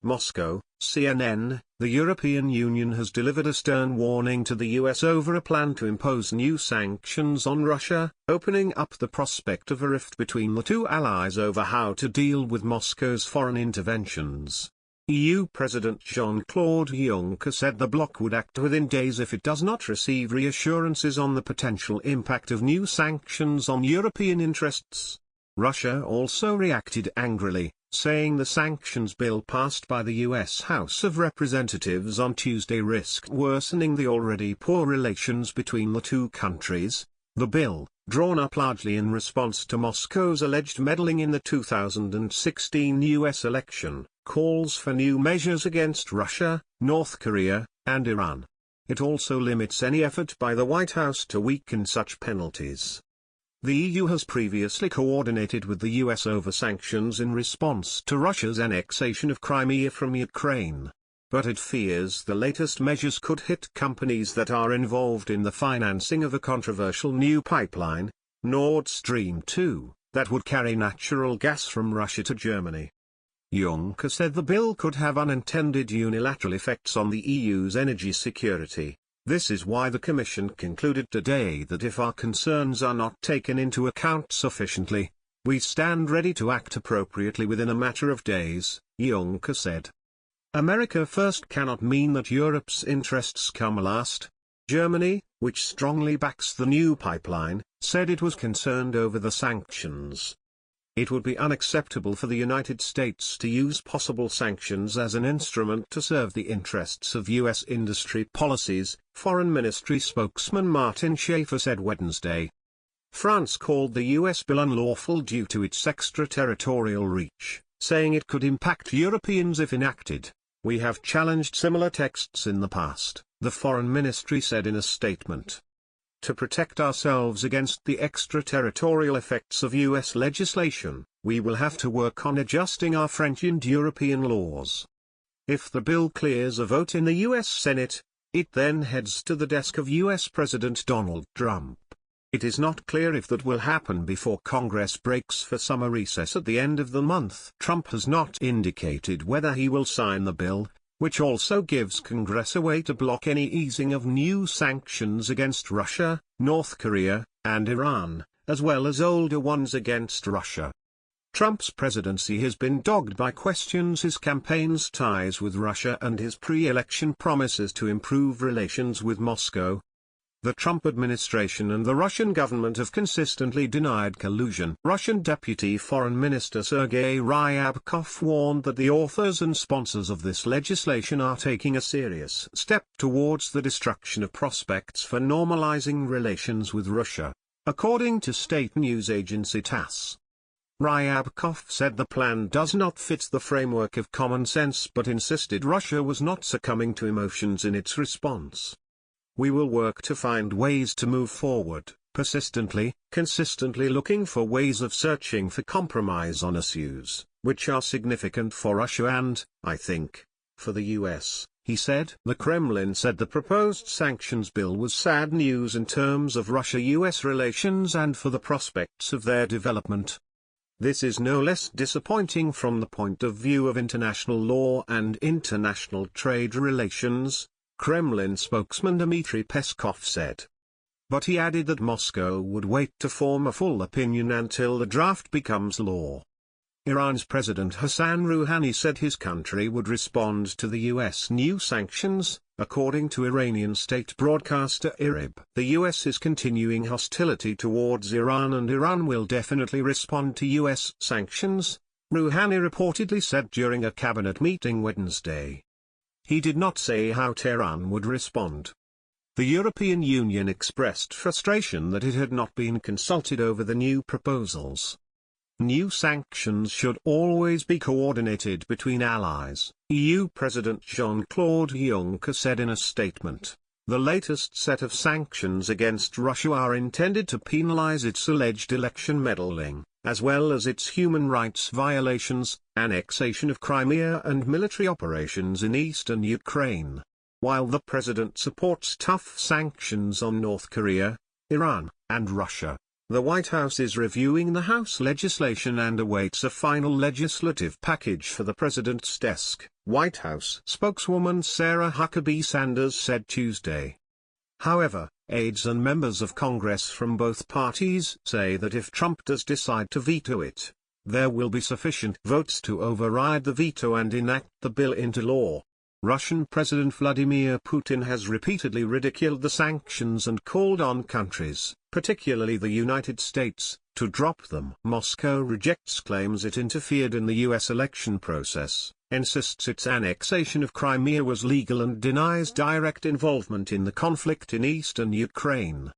Moscow, CNN. The European Union has delivered a stern warning to the US over a plan to impose new sanctions on Russia, opening up the prospect of a rift between the two allies over how to deal with Moscow's foreign interventions. EU President Jean-Claude Juncker said the bloc would act within days if it does not receive reassurances on the potential impact of new sanctions on European interests. Russia also reacted angrily, saying the sanctions bill passed by the U.S. House of Representatives on Tuesday risked worsening the already poor relations between the two countries. The bill, drawn up largely in response to Moscow's alleged meddling in the 2016 U.S. election, calls for new measures against Russia, North Korea, and Iran. It also limits any effort by the White House to weaken such penalties. The EU has previously coordinated with the US over sanctions in response to Russia's annexation of Crimea from Ukraine. But it fears the latest measures could hit companies that are involved in the financing of a controversial new pipeline, Nord Stream 2, that would carry natural gas from Russia to Germany. Juncker said the bill could have unintended unilateral effects on the EU's energy security. This is why the Commission concluded today that if our concerns are not taken into account sufficiently, we stand ready to act appropriately within a matter of days, Juncker said. America first cannot mean that Europe's interests come last. Germany, which strongly backs the new pipeline, said it was concerned over the sanctions. It would be unacceptable for the United States to use possible sanctions as an instrument to serve the interests of U.S. industry policies, Foreign Ministry spokesman Martin Schaffer said Wednesday. France called the U.S. bill unlawful due to its extraterritorial reach, saying it could impact Europeans if enacted. We have challenged similar texts in the past, the Foreign Ministry said in a statement. To protect ourselves against the extraterritorial effects of U.S. legislation, we will have to work on adjusting our French and European laws. If the bill clears a vote in the U.S. Senate, it then heads to the desk of U.S. President Donald Trump. It is not clear if that will happen before Congress breaks for summer recess at the end of the month. Trump has not indicated whether he will sign the bill, which also gives Congress a way to block any easing of new sanctions against Russia, North Korea, and Iran, as well as older ones against Russia. Trump's presidency has been dogged by questions his campaign's ties with Russia and his pre-election promises to improve relations with Moscow. The Trump administration and the Russian government have consistently denied collusion. Russian Deputy Foreign Minister Sergei Ryabkov warned that the authors and sponsors of this legislation are taking a serious step towards the destruction of prospects for normalizing relations with Russia, according to state news agency TASS. Ryabkov said the plan does not fit the framework of common sense but insisted Russia was not succumbing to emotions in its response. We will work to find ways to move forward, persistently, consistently looking for ways of searching for compromise on issues, which are significant for Russia and, I think, for the US, he said. The Kremlin said the proposed sanctions bill was sad news in terms of Russia-US relations and for the prospects of their development. This is no less disappointing from the point of view of international law and international trade relations, Kremlin spokesman Dmitry Peskov said. But he added that Moscow would wait to form a full opinion until the draft becomes law. Iran's President Hassan Rouhani said his country would respond to the U.S. new sanctions, according to Iranian state broadcaster IRIB. The U.S. is continuing hostility towards Iran and Iran will definitely respond to U.S. sanctions, Rouhani reportedly said during a cabinet meeting Wednesday. He did not say how Tehran would respond. The European Union expressed frustration that it had not been consulted over the new proposals. New sanctions should always be coordinated between allies, EU President Jean-Claude Juncker said in a statement. The latest set of sanctions against Russia are intended to penalize its alleged election meddling, as well as its human rights violations, annexation of Crimea and military operations in eastern Ukraine. While the president supports tough sanctions on North Korea, Iran, and Russia, The White House is reviewing the House legislation and awaits a final legislative package for the president's desk, White House spokeswoman Sarah Huckabee Sanders said Tuesday. However, aides and members of Congress from both parties say that if Trump does decide to veto it, there will be sufficient votes to override the veto and enact the bill into law. Russian President Vladimir Putin has repeatedly ridiculed the sanctions and called on countries, particularly the United States, to drop them. Moscow rejects claims it interfered in the U.S. election process, insists its annexation of Crimea was legal and denies direct involvement in the conflict in eastern Ukraine.